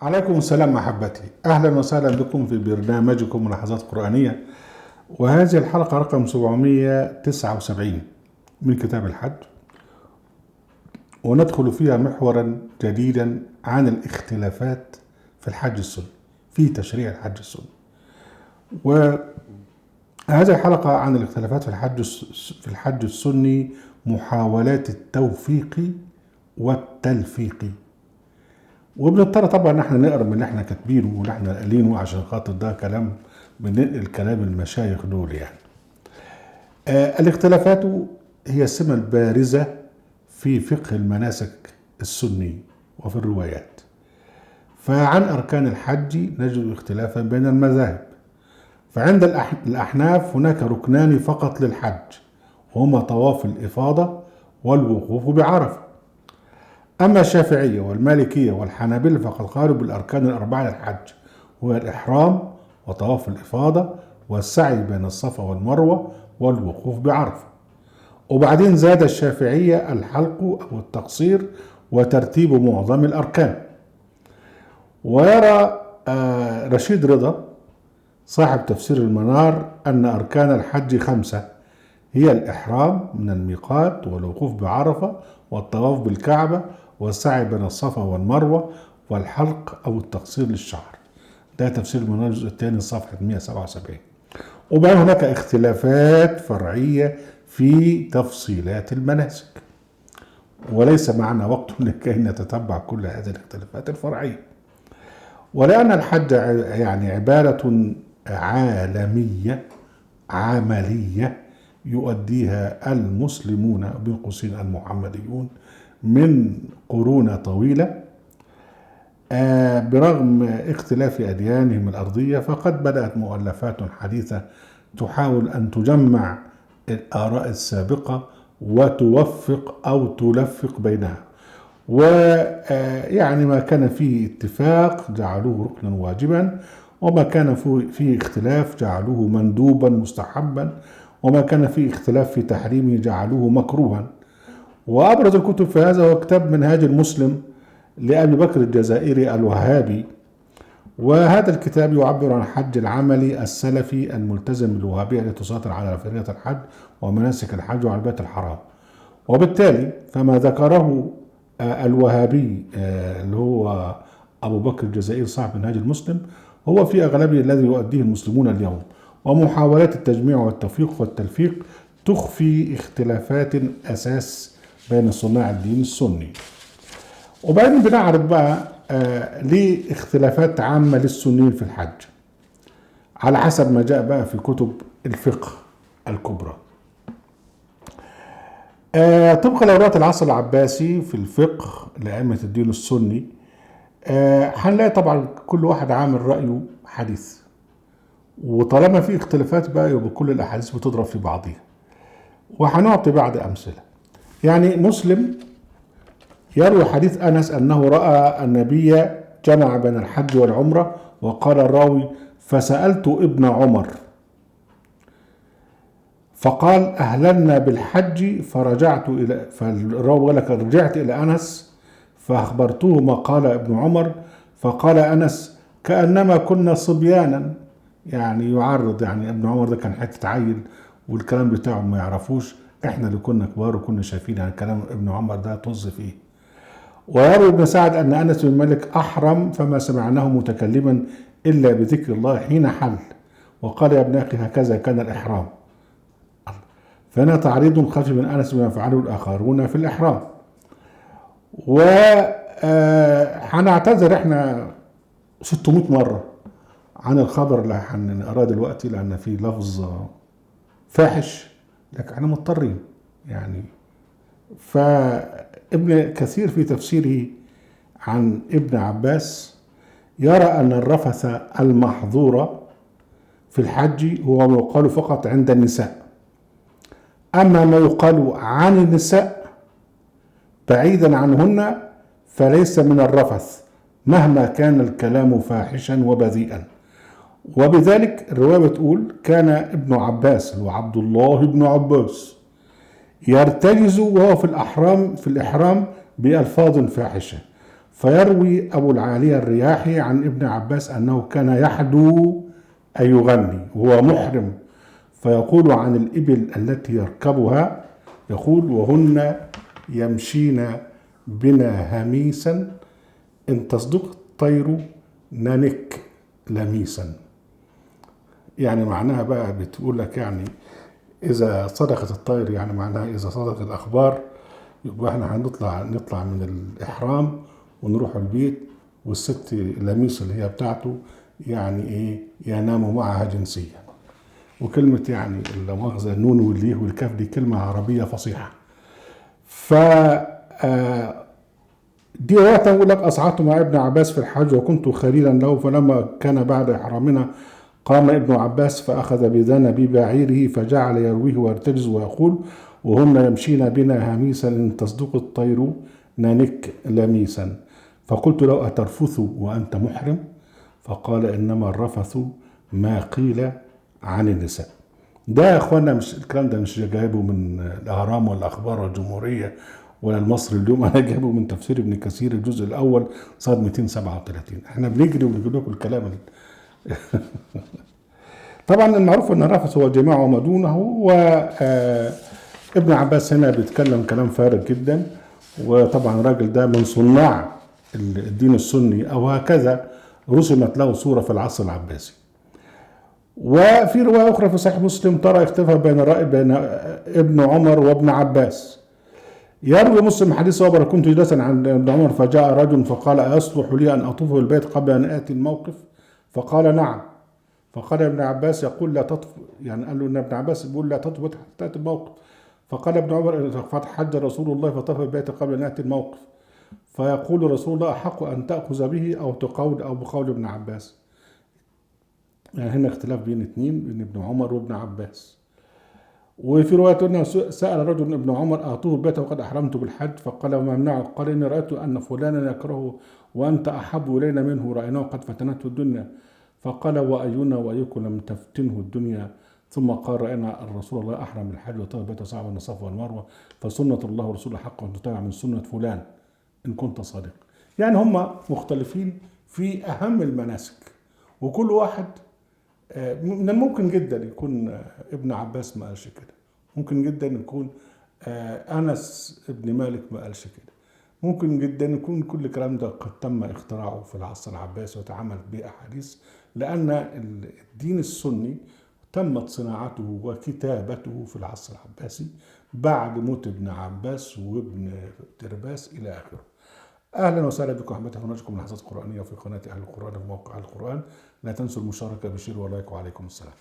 عليكم السلام أحبتي، أهلا وسهلا بكم في برنامجكم لحظات قرآنية. وهذه الحلقة رقم 779 من كتاب الحج، وندخل فيها محورا جديدا عن الاختلافات في الحج السني، في تشريع الحج السني. وهذه الحلقة عن الاختلافات في الحج السني، محاولات التوفيق والتلفيق. وبنضطر طبعا ان احنا نقرا من اللي احنا كاتبينه واللي احنا قايلينه، عشان خاطر ده كلام بننقل كلام المشايخ دول يعني. الاختلافات هي السمة البارزة في فقه المناسك السني وفي الروايات. فعن أركان الحج نجد اختلافا بين المذاهب. فعند الأحناف هناك ركنان فقط للحج، وهما طواف الإفاضة والوقوف بعرفة. أما الشافعية والمالكية والحنابلة فقد قالوا بالأركان الأربعة للحج، هو الإحرام وطواف الإفاضة والسعي بين الصفا والمروة والوقوف بعرفة. وبعدين زاد الشافعية الحلق أو التقصير وترتيب معظم الأركان. ويرى رشيد رضا صاحب تفسير المنار أن أركان الحج 5، هي الإحرام من الميقات والوقوف بعرفة والطواف بالكعبة والسعي بين الصفا والمروة والحلق أو التقصير للشعر. ده تفسير المنار الجزء الثاني صفحة 177. وبعد هناك اختلافات فرعية في تفصيلات المناسك، وليس معنا وقت لكي نتتبع كل هذه الاختلافات الفرعية. ولأن الحج يعني عبادة عالمية عملية يؤديها المسلمون بين قوسين المحمديون من قرون طويلة، برغم اختلاف أديانهم الأرضية، فقد بدأت مؤلفات حديثة تحاول أن تجمع الآراء السابقة وتوفق أو تلفق بينها. ويعني ما كان فيه اتفاق جعلوه ركنا واجبا، وما كان فيه اختلاف جعلوه مندوبا مستحبا، وما كان فيه اختلاف في تحريمه جعلوه مكروها. وأبرز الكتب في هذا هو كتاب منهاج المسلم لأبي بكر الجزائري الوهابي. وهذا الكتاب يعبر عن الحج العملي السلفي الملتزم بالوهابية التي تسيطر على فريضة الحج ومناسك الحج وعلى البيت الحرام. وبالتالي فما ذكره الوهابي اللي هو أبو بكر الجزائري صاحب منهاج المسلم هو في أغلبه الذي يؤديه المسلمون اليوم. ومحاولات التجميع والتوفيق والتلفيق تخفي اختلافات أساس بين صناع الدين السني. وبعدين بنعرض بقى ليه اختلافات عامة للسنيين في الحج على حسب ما جاء بقى في كتب الفقه الكبرى. طبقا لوراث العصر العباسي في الفقه لأئمة الدين السني، هنلاقي طبعا كل واحد عامل رأيه حديث، وطالما في اختلافات بقى يبقى كل الأحاديث بتضرب في بعضها. وهنعطي بعض أمثلة. يعني مسلم يروي حديث أنس أنه رأى النبي جمع بين الحج والعمرة، وقال الراوي: فسألت ابن عمر فقال: أهللنا بالحج فالراوي لك رجعت إلى أنس فأخبرته ما قال ابن عمر، فقال أنس: كأنما كنا صبيانا. يعني يعرض، يعني ابن عمر ده كان حتة عيل والكلام بتاعه ما يعرفوش، احنا اللي كنا كبار وكنا شايفين يعني كلام ابن عمر ده طز فيه. ويروي ابن سعد أن أنس بن مالك أحرم فما سمعناه متكلما إلا بذكر الله حين حل، وقال: يا ابن أخي هكذا كان الإحرام. فهنا تعريض خفي من أنس بما فعله الآخرون في الإحرام. وهنعتذر احنا 600 مرة عن الخبر اللي هنقراه دلوقتي، لأن فيه لفظ فاحش، لكن احنا مضطرين يعني. فابن كثير في تفسيره عن ابن عباس يرى أن الرفث المحظور في الحج هو ما يقال فقط عند النساء، أما ما يقال عن النساء بعيدا عنهن فليس من الرفث مهما كان الكلام فاحشا وبذيئا. وبذلك الرواية بتقول: كان ابن عباس اللي هو عبد الله بن عباس يرتجز وهو في الإحرام بألفاظ فاحشة، فيروي أبو العالية الرياحي عن ابن عباس أنه كان يحدو أي يغني وهو محرم، فيقول عن الإبل التي يركبها، يقول وهن يمشين بنا هميسا إن تصدق الطير ننك لميسا. يعني معناها بقى بتقول لك يعني إذا صدقت الطير، يعني معناها إذا صدقت الأخبار يبقى احنا نطلع من الإحرام ونروح البيت، والست لميس اللي هي بتاعته يعني إيه ينام معها جنسيا. وكلمة يعني لا مؤاخذة النون والليه والكاف دي كلمة عربية فصيحة. ف دي رواية تقول لك أصعدت مع ابن عباس في الحج وكنت خليلا له، فلما كان بعد إحرامنا قام ابن عباس فأخذ بذنب بعيره فجعل يرويه ويرتجز ويقول وهن يمشين بنا هميسا إن تصدق الطير ننك لميسا. فقلت له أترفث وأنت محرم؟ فقال إنما الرفث ما قيل عن النساء. ده يا اخوانا مش الكلام ده مش جايبه من الاهرام ولا الاخبار والجمهوريه ولا المصري اليوم، انا جايبه من تفسير ابن كثير الجزء الاول صاد 237. احنا بنجري وبنجيب لكم الكلام طبعا المعروف ان الرفث هو جماع وما دونه، وابن عباس هنا بيتكلم كلام فارغ جدا. وطبعا الراجل ده من صناع الدين السني او هكذا رسمت له صوره في العصر العباسي. وفي رواية أخرى في صحيح مسلم ترى اختفى بين ابن عمر وابن عباس. يروي مسلم حديث عمر كنت جالسا عند ابن عمر فجاء رجل فقال أيصلح لي أن أطوف البيت قبل أن آتي الموقف؟ فقال نعم. فقال ابن عباس يقول لا تطف، يعني قال له ان ابن عباس بيقول لا تطف حتى تأتي الموقف. فقال ابن عمر فحج رسول الله فطاف البيت قبل أن يأتي الموقف. فيقول رسول الله أحق أن تأخذ به أو تقول أو بقول ابن عباس. يعني هنا اختلاف بين اثنين، بين ابن عمر وابن عباس. وفي رواية أنه سأل رجل ابن عمر أعطوه البيت وقد أحرمت بالحج، فقال وما منعه؟ قال إني رأيت أن فلانا يكرهه وأنت أحب إلينا منه، رأيناه قد فتنته الدنيا. فقال وأينا وأيكم لم تفتنه الدنيا؟ ثم قال رأينا الرسول الله أحرم بالحج وطاف البيت صعب الصفا والمروة، فسنة الله ورسوله حق أن تتبع من سنة فلان إن كنت صادق. يعني هم مختلفين في أهم المناسك، وكل واحد من الممكن جدا يكون ابن عباس ما قالش كده، ممكن جدا يكون أنس ابن مالك ما قالش كده، ممكن جدا يكون كل الكلام ده قد تم اختراعه في العصر العباسي وتعامل به أحاديث، لأن الدين السني تمت صناعته وكتابته في العصر العباسي بعد موت ابن عباس وابن ترباس إلى آخره. اهلا وسهلا بكم احبتي ونرجوكم لحظات قرانيه في قناه اهل القران في موقع القران. لا تنسوا المشاركه بشير ولايك، وعليكم السلام.